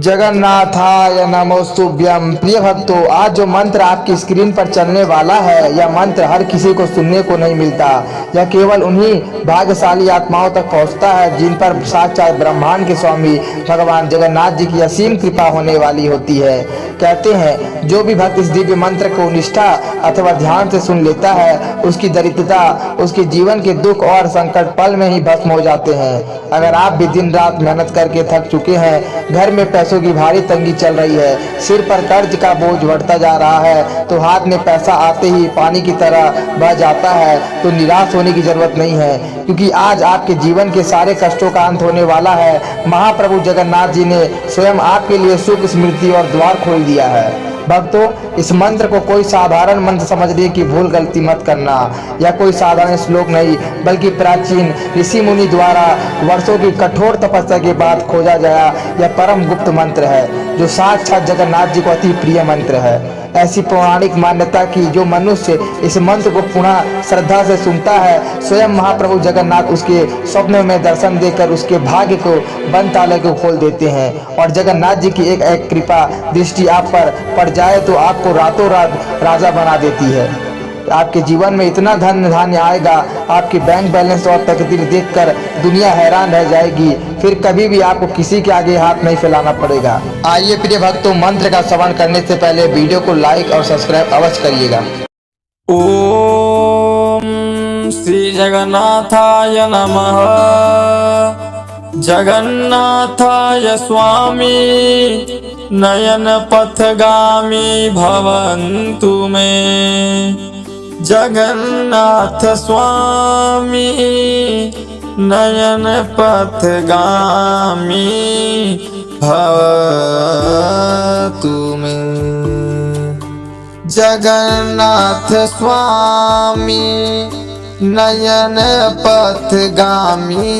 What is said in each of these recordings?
जगन्नाथाय नमोस्तुभ्यम। प्रिय भक्तों, आज जो मंत्र आपकी स्क्रीन पर चलने वाला है, यह मंत्र हर किसी को सुनने को नहीं मिलता। यह केवल उन्हीं भाग्यशाली आत्माओं तक पहुंचता है जिन पर साक्षात ब्रह्मांड के स्वामी भगवान जगन्नाथ जी की असीम कृपा होने वाली होती है। कहते हैं, जो भी भक्त इस दिव्य मंत्र को निष्ठा अथवा ध्यान से सुन लेता है, उसकी दरिद्रता, उसके जीवन के दुख और संकट पल में ही भस्म हो जाते हैं। अगर आप भी दिन रात मेहनत करके थक चुके हैं, घर में पैसों की भारी तंगी चल रही है, सिर पर कर्ज का बोझ बढ़ता जा रहा है, तो हाथ में पैसा आते ही पानी की तरह बह जाता है, तो निराश होने की जरूरत नहीं है, क्योंकि आज आपके जीवन के सारे कष्टों का अंत होने वाला है। महाप्रभु जगन्नाथ जी ने स्वयं आपके लिए सुख, स्मृति और द्वार खोल दिया है। भक्तों, इस मंत्र को कोई साधारण मंत्र समझने की भूल गलती मत करना। यह कोई साधारण श्लोक नहीं, बल्कि प्राचीन ऋषि मुनि द्वारा वर्षों की कठोर तपस्या के बाद खोजा गया यह परम गुप्त मंत्र है, जो साक्षात जगन्नाथ जी को अति प्रिय मंत्र है। ऐसी पौराणिक मान्यता की जो मनुष्य इस मंत्र को पुनः श्रद्धा से सुनता है, स्वयं महाप्रभु जगन्नाथ उसके स्वप्न में दर्शन देकर उसके भाग्य को बंद ताले को खोल देते हैं। और जगन्नाथ जी की एक कृपा दृष्टि आप पर पड़ जाए तो आपको रातों रात राजा बना देती है। आपके जीवन में इतना धन धान्य आएगा, आपके बैंक बैलेंस और तकदीर देखकर दुनिया हैरान रह जाएगी। फिर कभी भी आपको किसी के आगे हाथ नहीं फैलाना पड़ेगा। आइए प्रिय भक्तों, मंत्र का श्रवण करने से पहले वीडियो को लाइक और सब्सक्राइब अवश्य करिएगा। ओम श्री जगन्नाथाय नमः। जगन्नाथाय स्वामी नयन पथगामी भवन्तु मे। जगन्नाथ स्वामी नयन पथगामी भवतु मे। जगन्नाथ स्वामी नयन पथगामी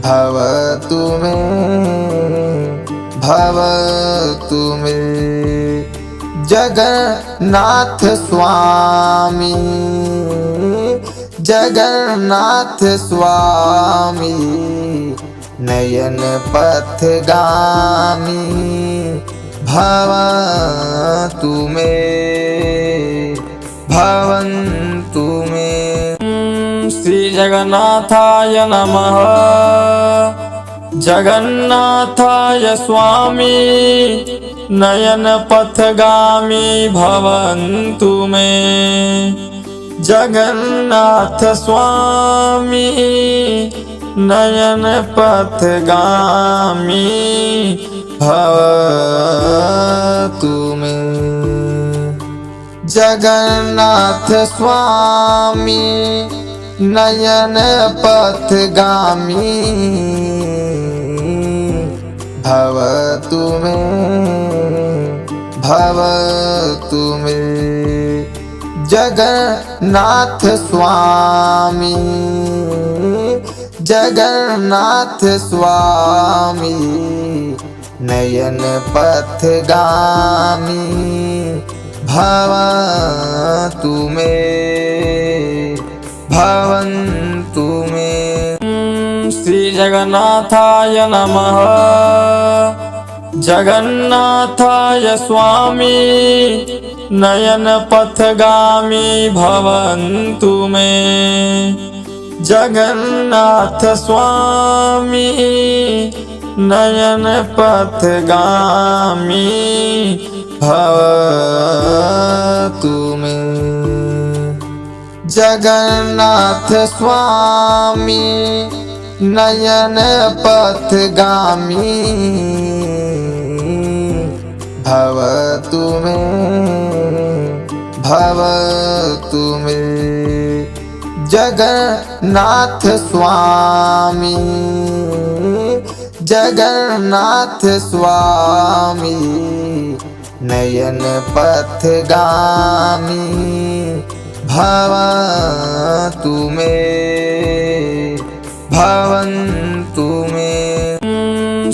भवतु मे, भवतु मे। जगन्नाथ स्वामी, जगन्नाथ स्वामी नयन पथगामी भवतु मे, भवन्तु मे। श्री जगन्नाथाय नमः। जगन्नाथाय स्वामी नयन पथगामी भवन्तु मे। जगन्नाथ स्वामी नयन पथगामी भवतु मे। जगन्नाथ स्वामी नयन पथगामी भवतु मे, भवतु मे। जगन्नाथ स्वामी, जगन्नाथ स्वामी नयन पथगामी भवतु मे, भवन्तु मे। श्री जगन्नाथाय नमः। जगन्नाथाय स्वामी नयन पथगामी भवन्तु मे। जगन्नाथ स्वामी नयन पथगामी भवतु मे। जगन्नाथ स्वामी नयन पथगामी भवतु मे, भवतु मे। जगन्नाथ स्वामी, जगन्नाथ स्वामी नयन पथगामी भवतु मे, भवन्तु मे।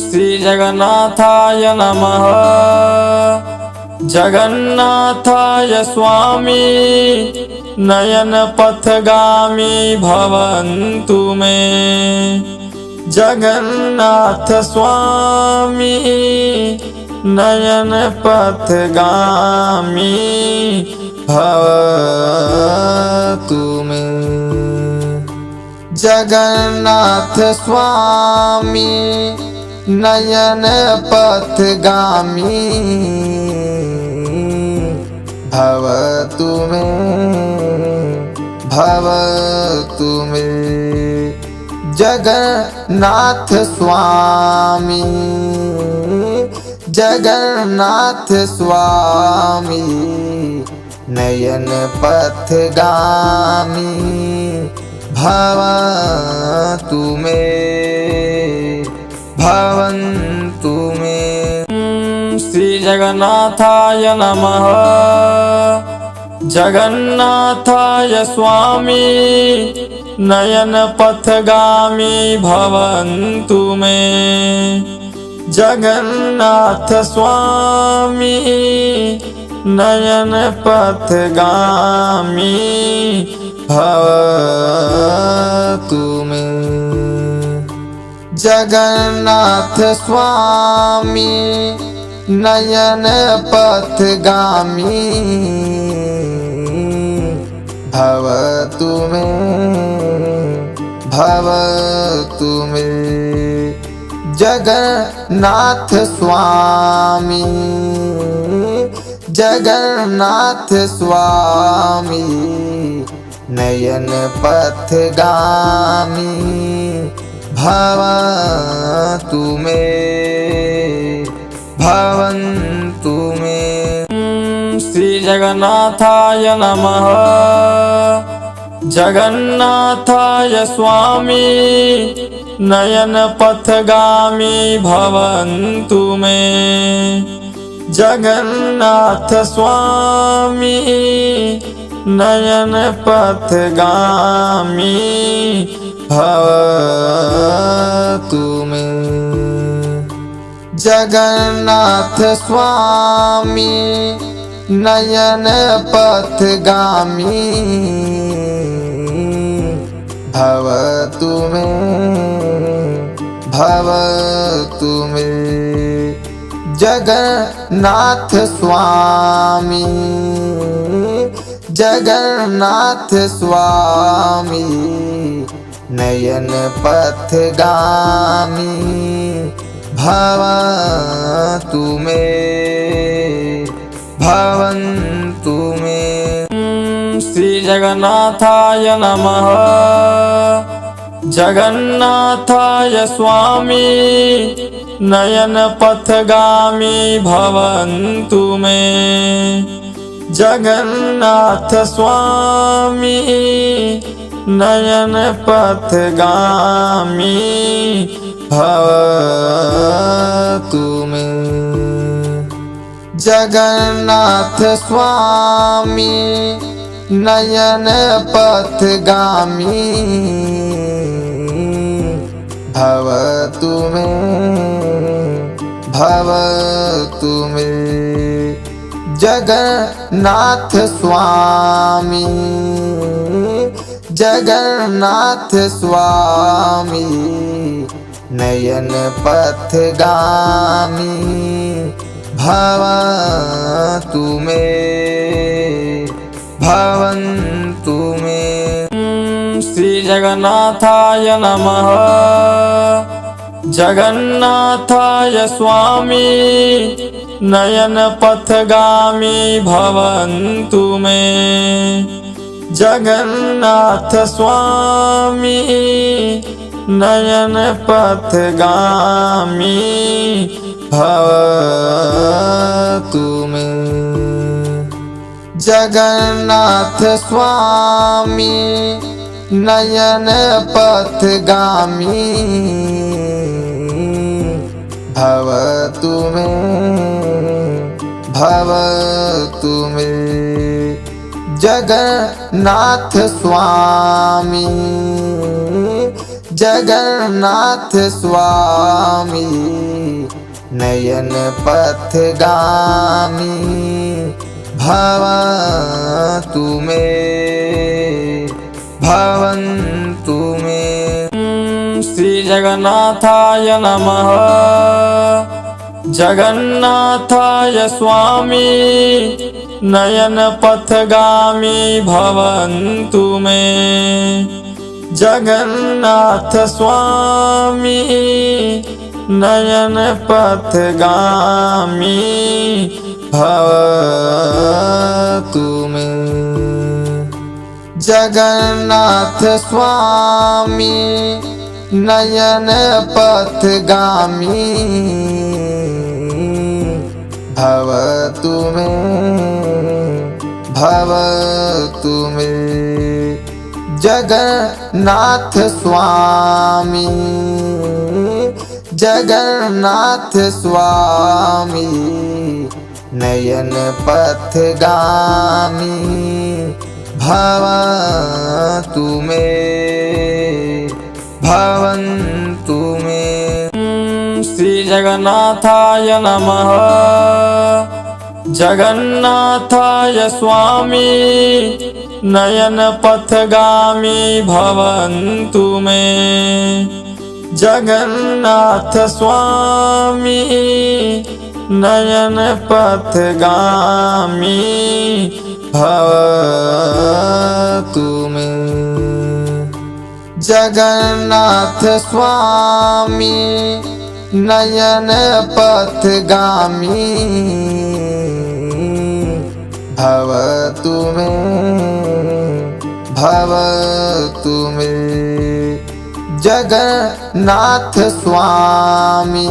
श्री जगन्नाथाय नमः। जगन्नाथाय स्वामी नयन पथगामी भवन्तु मे। जगन्नाथ स्वामी नयन पथगामी भवतु मे। जगन्नाथ स्वामी नयन पथगामी भवतु मे भवतु मे। जगन्नाथ स्वामी जगन्नाथ स्वामी नयन पथगामी भवतु मे भवन्तु मे। श्री जगन्नाथाय नमः। जगन्नाथाय स्वामी नयन पथगामी भवन्तु मे। जगन्नाथ स्वामी नयन पथगामी भवतु मे। जगन्नाथ स्वामी नयन पथगामी भवतु मे भवतु मे। जगन्नाथ स्वामी जगन्नाथ स्वामी नयन पथगामी भवतु मे भवन्तु मे। श्री जगन्नाथाय नमः। जगन्नाथाय स्वामी नयन पथगामी भवन्तु मे। जगन्नाथ स्वामी नयन पथगामी भवतु मे। जगन्नाथ स्वामी नयन पथगामी भवतु मे भवतु मे। जगन्नाथ स्वामी जगन्नाथ स्वामी नयन पथगामी भवतु मे भवन्तु मे। श्री जगन्नाथाय नमः। जगन्नाथाय स्वामी नयन पथगामी भवन्तु मे। जगन्नाथ स्वामी नयन पथगामी भवतु मे। जगन्नाथ स्वामी नयन पथगामी भवतु मे भवतु मे। जगन्नाथ स्वामी जगन्नाथ स्वामी नयन पथगामी भवतु मे भवन्तु मे। श्री जगन्नाथाय नमः। जगन्नाथाय स्वामी नयन पथगामी भवन्तु मे। जगन्नाथ स्वामी नयन पथगामी भवतु मे। जगन्नाथ स्वामी नयन पथगामी भवतु मे भवतु मे। जगन्नाथ स्वामी जगन्नाथ स्वामी नयन पथगामी भवतु मे भवन्तु मे। श्री जगन्नाथाय नमः। जगन्नाथाय स्वामी नयन पथगामी भवन्तु मे। जगन्नाथ स्वामी नयन पथगामी भवतु मे। जगन्नाथ स्वामी नयन पथगामी भवतु मे भवतु मे। जगन्नाथ स्वामी जगन्नाथ स्वामी नयन पथगामी भवतु मे भवन्तु मे। श्री जगन्नाथाय नमः। जगन्नाथाय स्वामी नयन पथगामी भवन्तु मे। जगन्नाथ स्वामी नयन पथगामी भवतु मे। जगन्नाथ स्वामी नयन पथगामी भवतु मे भवतु मे। जगन्नाथ स्वामी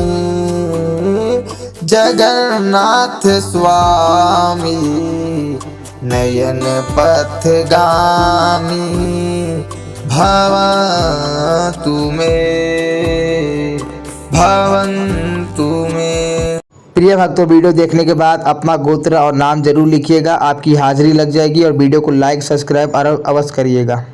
जगन्नाथ स्वामी नयन पथगामी भवतु मे भवन्तु मे। प्रिय भक्तों, वीडियो देखने के बाद अपना गोत्र और नाम जरूर लिखिएगा। आपकी हाजिरी लग जाएगी और वीडियो को लाइक सब्सक्राइब और अवश्य करिएगा।